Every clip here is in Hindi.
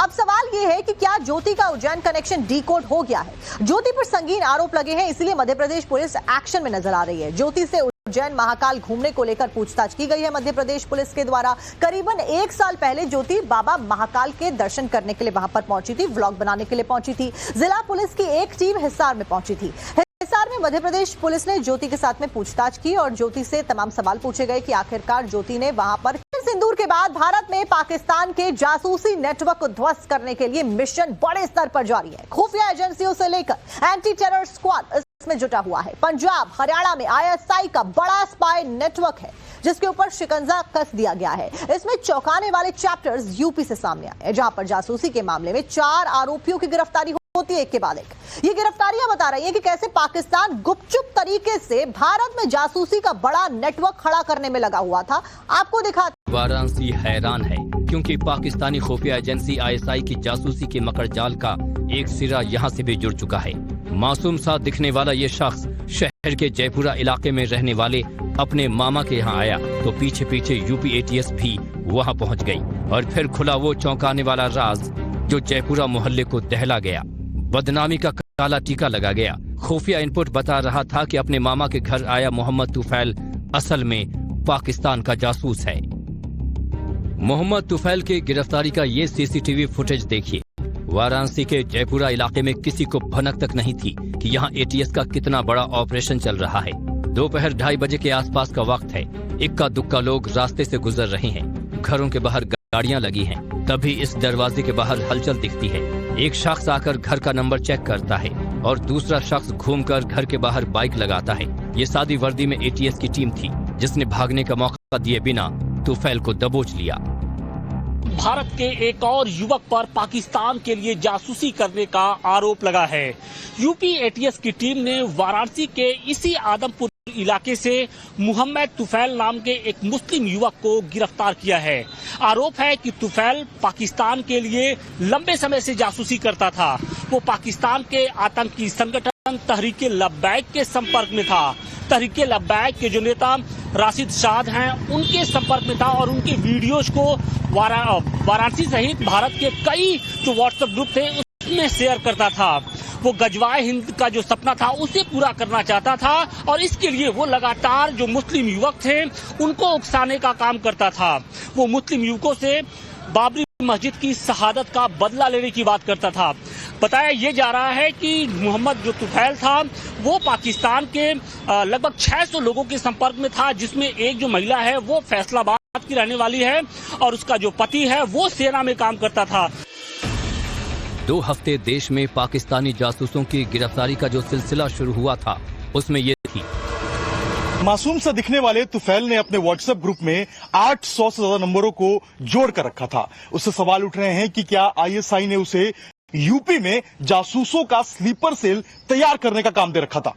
अब सवाल ये है कि क्या ज्योति का उज्जैन कनेक्शन डीकोड हो गया है। ज्योति पर संगीन आरोप लगे हैं, इसलिए मध्य प्रदेश पुलिस एक्शन में नजर आ रही है। ज्योति से उज्जैन महाकाल घूमने को लेकर पूछताछ की गई है मध्य प्रदेश पुलिस के द्वारा। करीबन 1 साल पहले ज्योति बाबा महाकाल के दर्शन करने के लिए वहां पर पहुंची थी, व्लॉग बनाने के लिए पहुंची थी। जिला पुलिस की एक टीम हिसार में पहुंची थी। हिसार में मध्य प्रदेश पुलिस ने ज्योति के साथ में पूछताछ की और ज्योति से तमाम सवाल पूछे गए कि आखिरकार ज्योति ने वहां पर सिंदूर के बाद भारत में पाकिस्तान के जासूसी नेटवर्क को ध्वस्त करने के लिए मिशन बड़े स्तर पर जारी है। खुफिया एजेंसियों से लेकर एंटी टेरर स्क्वाड इसमें जुटा हुआ है। पंजाब हरियाणा में ISI का बड़ा स्पाई नेटवर्क है जिसके ऊपर शिकंजा कस दिया गया है। इसमें चौंकाने वाले चैप्टर्स यूपी से सामने आए हैं, जहां पर जासूसी के मामले में 4 आरोपियों की गिरफ्तारी होती है एक के बाद एक। ये गिरफ्तारियां बता रही है कि कैसे पाकिस्तान गुपचुप तरीके से भारत में जासूसी का बड़ा नेटवर्क खड़ा करने में लगा हुआ था। आपको दिखा वाराणसी हैरान है क्योंकि पाकिस्तानी खुफिया एजेंसी ISI की जासूसी के मकड़जाल का एक सिरा यहाँ से भी जुड़ चुका है। मासूम सा दिखने वाला ये शख्स शहर के जयपुरा इलाके में रहने वाले अपने मामा के यहाँ आया तो पीछे पीछे यूपी ATS भी वहाँ पहुँच गई और फिर खुला वो चौंकाने वाला राज जो जयपुरा मोहल्ले को दहला गया। बदनामी का काला टीका लगा गया। खुफिया इनपुट बता रहा था कि अपने मामा के घर आया मोहम्मद तुफैल असल में पाकिस्तान का जासूस है। मोहम्मद तुफैल की गिरफ्तारी का ये CCTV फुटेज देखिए। वाराणसी के जयपुरा इलाके में किसी को भनक तक नहीं थी कि यहाँ ATS का कितना बड़ा ऑपरेशन चल रहा है। दोपहर 2:30 बजे के आसपास का वक्त है। इक्का दुक्का लोग रास्ते से गुजर रहे हैं। घरों के बाहर गाड़ियां लगी हैं। तभी इस दरवाजे के बाहर हलचल दिखती है। एक शख्स आकर घर का नंबर चेक करता है और दूसरा शख्स घूमकर घर के बाहर बाइक लगाता है। ये सादी वर्दी में ATS की टीम थी जिसने भागने का मौका दिए बिना तुफैल को दबोच लिया। भारत के एक और युवक पर पाकिस्तान के लिए जासूसी करने का आरोप लगा है। यूपी ATS की टीम ने वाराणसी के इसी आदमपुर इलाके से मोहम्मद तुफैल नाम के एक मुस्लिम युवक को गिरफ्तार किया है। आरोप है कि तुफैल पाकिस्तान के लिए लंबे समय से जासूसी करता था। वो पाकिस्तान के आतंकी संगठन तहरीके लब्बैक के संपर्क में था। तहरीके लब्बैक के जो नेता राशिद शाद हैं उनके संपर्क में था और उनके वीडियोज को वाराणसी सहित भारत के कई जो व्हाट्सएप ग्रुप थे उसमें शेयर करता था। वो गजवाए हिंद का जो सपना था उसे पूरा करना चाहता था और इसके लिए वो लगातार जो मुस्लिम युवक थे उनको उकसाने का काम करता था। वो मुस्लिम युवकों से बाबरी मस्जिद की शहादत का बदला लेने की बात करता था। बताया ये जा रहा है कि मोहम्मद जो तुफैल था वो पाकिस्तान के लगभग 600 लोगों के संपर्क में था, जिसमें एक जो महिला है वो फैसलाबाद की रहने वाली है और उसका जो पति है वो सेना में काम करता था। 2 हफ्ते देश में पाकिस्तानी जासूसों की गिरफ्तारी का जो सिलसिला शुरू हुआ था उसमें ये थी। मासूम सा दिखने वाले तुफैल ने अपने व्हाट्सएप ग्रुप में 800 से ज्यादा नंबरों को जोड़ कर रखा था। उससे सवाल उठ रहे हैं कि क्या ISI ने उसे यूपी में जासूसों का स्लीपर सेल तैयार करने का काम दे रखा था।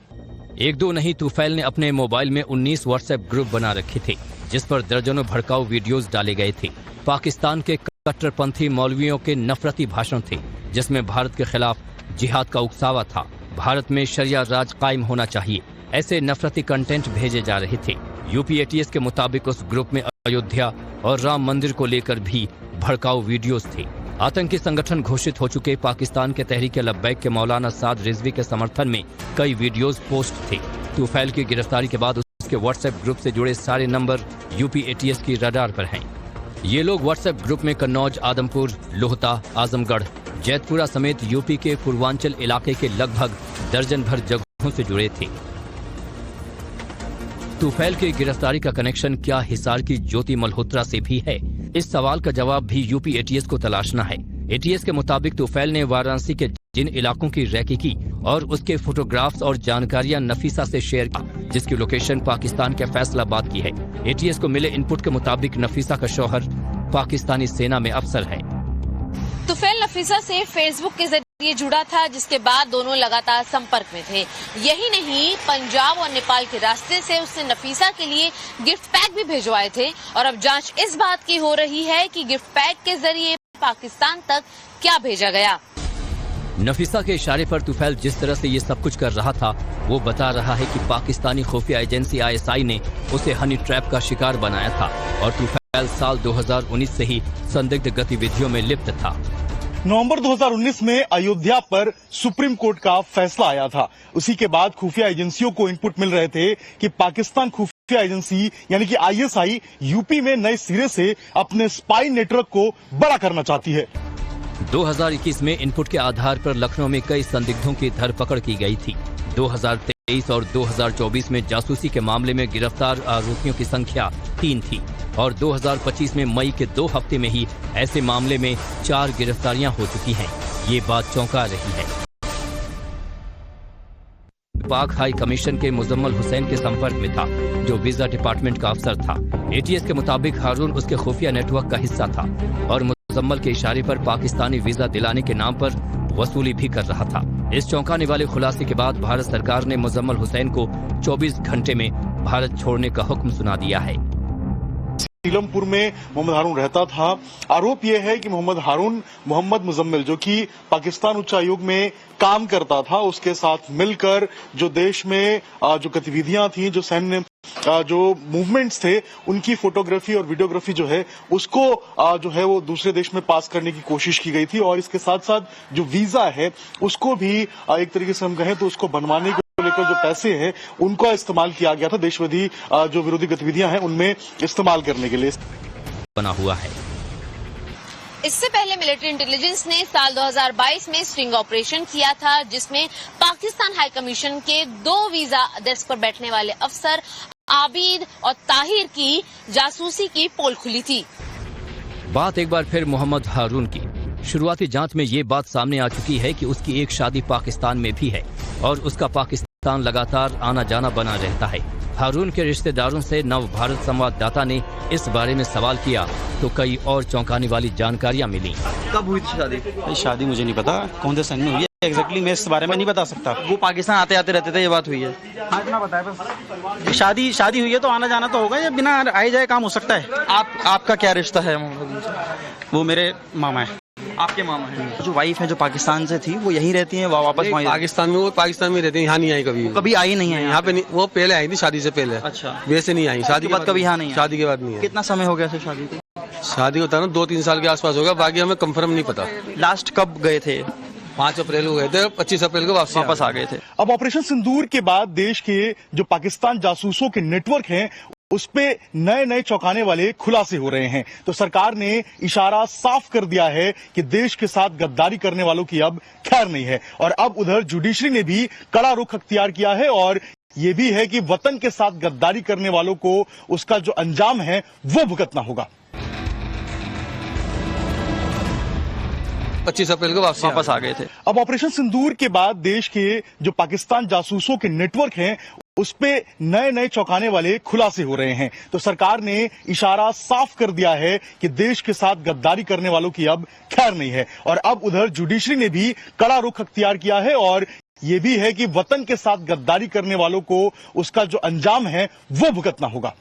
1-2 नहीं, तुफैल ने अपने मोबाइल में 19 व्हाट्सएप ग्रुप बना रखे थे जिस पर दर्जनों भड़काऊ वीडियोस डाले गए थे। पाकिस्तान के कट्टरपंथी मौलवियों के नफरती भाषण थे जिसमें भारत के खिलाफ जिहाद का उकसावा था। भारत में शरिया राज कायम होना चाहिए, ऐसे नफरती कंटेंट भेजे जा रहे थे। यूपी ATS के मुताबिक उस ग्रुप में अयोध्या और राम मंदिर को लेकर भी भड़काऊ वीडियोस थे। आतंकी संगठन घोषित हो चुके पाकिस्तान के तहरीके लब्बैक के मौलाना साद रिजवी के समर्थन में कई वीडियोस पोस्ट थे। तुफैल की गिरफ्तारी के बाद उसके व्हाट्सएप ग्रुप से जुड़े सारे नंबर यूपी ATS की रडार पर हैं। ये लोग व्हाट्सएप ग्रुप में कन्नौज, आदमपुर, लोहता, आजमगढ़, जैतपुरा समेत यूपी के पूर्वांचल इलाके के लगभग दर्जन भर जगहों से जुड़े थे। तुफैल की गिरफ्तारी का कनेक्शन क्या हिसार की ज्योति मल्होत्रा से भी है? इस सवाल का जवाब भी यूपी ATS को तलाशना है। ATS के मुताबिक तुफैल ने वाराणसी के जिन इलाकों की रैकी की और उसके फोटोग्राफ्स और जानकारियां नफीसा से शेयर की जिसकी लोकेशन पाकिस्तान के फैसलाबाद की है। ATS को मिले इनपुट के मुताबिक नफीसा का शौहर पाकिस्तानी सेना में अफसर है। तुफैल नफीसा से फेसबुक के जरिए जुड़ा था जिसके बाद दोनों लगातार संपर्क में थे। यही नहीं, पंजाब और नेपाल के रास्ते से उसने नफीसा के लिए गिफ्ट पैक भी भिजवाए थे और अब जांच इस बात की हो रही है कि गिफ्ट पैक के जरिए पाकिस्तान तक क्या भेजा गया। नफीसा के इशारे पर तुफैल जिस तरह से ये सब कुछ कर रहा था वो बता रहा है कि पाकिस्तानी खुफिया एजेंसी ISI ने उसे हनी ट्रैप का शिकार बनाया था और तुफैल साल 2019 से ही संदिग्ध गतिविधियों में लिप्त था। नवंबर 2019 में अयोध्या पर सुप्रीम कोर्ट का फैसला आया था। उसी के बाद खुफिया एजेंसियों को इनपुट मिल रहे थे कि पाकिस्तान खुफिया एजेंसी यानी कि आईएसआई यूपी में नए सिरे से अपने स्पाई नेटवर्क को बड़ा करना चाहती है। 2021 में इनपुट के आधार पर लखनऊ में कई संदिग्धों की धरपकड़ की गई थी। 2023 और 2024 में जासूसी के मामले में गिरफ्तार आरोपियों की संख्या 3 थी और 2025 में मई के 2 हफ्ते में ही ऐसे मामले में 4 गिरफ्तारियां हो चुकी हैं। ये बात चौंका रही है। पाक हाई कमीशन के मुजम्मल हुसैन के संपर्क में था, जो वीजा डिपार्टमेंट का अफसर था। एटीएस के मुताबिक हारून उसके खुफिया नेटवर्क का हिस्सा था और मुजम्मल के इशारे पर पाकिस्तानी वीजा दिलाने के नाम पर वसूली भी कर रहा था। इस चौंकाने वाले खुलासे के बाद भारत सरकार ने मुजम्मल हुसैन को 24 घंटे में भारत छोड़ने का हुक्म सुना दिया है। सीलमपुर में मोहम्मद हारून रहता था। आरोप यह है कि मोहम्मद हारून मोहम्मद मुजम्मिल, जो कि पाकिस्तान उच्चायोग में काम करता था, उसके साथ मिलकर जो देश में जो गतिविधियां थी, जो सैन्य जो मूवमेंट्स थे, उनकी फोटोग्राफी और वीडियोग्राफी जो है उसको जो है वो दूसरे देश में पास करने की कोशिश की गई थी। और इसके साथ साथ जो वीजा है उसको भी एक तरीके से हम कहें तो उसको बनवाने को लेकर जो पैसे हैं उनका इस्तेमाल किया गया था देशविरोधी जो विरोधी गतिविधियां हैं उनमें इस्तेमाल करने के लिए बना हुआ है। इससे पहले मिलिट्री इंटेलिजेंस ने साल 2022 में स्ट्रिंग ऑपरेशन किया था, जिसमें पाकिस्तान हाई कमीशन के 2 वीजा डेस्क पर बैठने वाले अफसर आबिद और ताहिर की जासूसी की पोल खुली थी। बात एक बार फिर मोहम्मद हारून की। शुरुआती जांच में ये बात सामने आ चुकी है कि उसकी एक शादी पाकिस्तान में भी है और उसका पाकिस्तान लगातार आना जाना बना रहता है। हारून के रिश्तेदारों से नव भारत संवाददाता ने इस बारे में सवाल किया तो कई और चौंकाने वाली जानकारियां मिली। कब हुई थी शादी? शादी मुझे नहीं पता कौन से सन में हुई है एग्जैक्टली, मैं इस बारे में नहीं बता सकता। वो पाकिस्तान आते आते रहते थे, ये बात हुई है? हाँ इतना बताया बस। शादी हुई है तो आना जाना तो होगा, या बिना आए जाए काम हो सकता है। आपका क्या रिश्ता है मोहम्मद से? वो मेरे मामा है। आपके मामा हैं? जो वाइफ है जो पाकिस्तान से थी वो यहीं रहती है, वापस वहीं? पाकिस्तान में, वो पाकिस्तान में रहती है, यहाँ नहीं आई कभी। कभी आई नहीं है यहाँ पे नहीं, वो पहले आई थी शादी से पहले। अच्छा, वैसे नहीं आई शादी के बाद। कभी यहाँ नहीं? शादी के बाद नहीं आई। कितना समय हो गया शादी को? शादी होता है ना 2-3 साल के आसपास होगा, बाकी हमें कंफर्म नहीं पता। लास्ट कब गए थे? 5 अप्रैल को गए थे, 25 अप्रैल को वापस आ गए थे। अब ऑपरेशन सिंदूर के बाद देश के जो पाकिस्तान जासूसों के नेटवर्क हैं उस पे नए नए चौंकाने वाले खुलासे हो रहे हैं। तो सरकार ने इशारा साफ कर दिया है कि देश के साथ गद्दारी करने वालों की अब खैर नहीं है। और अब उधर जुडिशरी ने भी कड़ा रुख अख्तियार किया है और ये भी है कि वतन के साथ गद्दारी करने वालों को उसका जो अंजाम है वो भुगतना होगा। 25 अप्रैल को वापस आ गए थे। अब ऑपरेशन सिंदूर के बाद देश के जो पाकिस्तान जासूसों के नेटवर्क हैं उस पे नए नए चौंकाने वाले खुलासे हो रहे हैं। तो सरकार ने इशारा साफ कर दिया है कि देश के साथ गद्दारी करने वालों की अब खैर नहीं है। और अब उधर जुडिशरी ने भी कड़ा रुख अख्तियार किया है और ये भी है कि वतन के साथ गद्दारी करने वालों को उसका जो अंजाम है वो भुगतना होगा।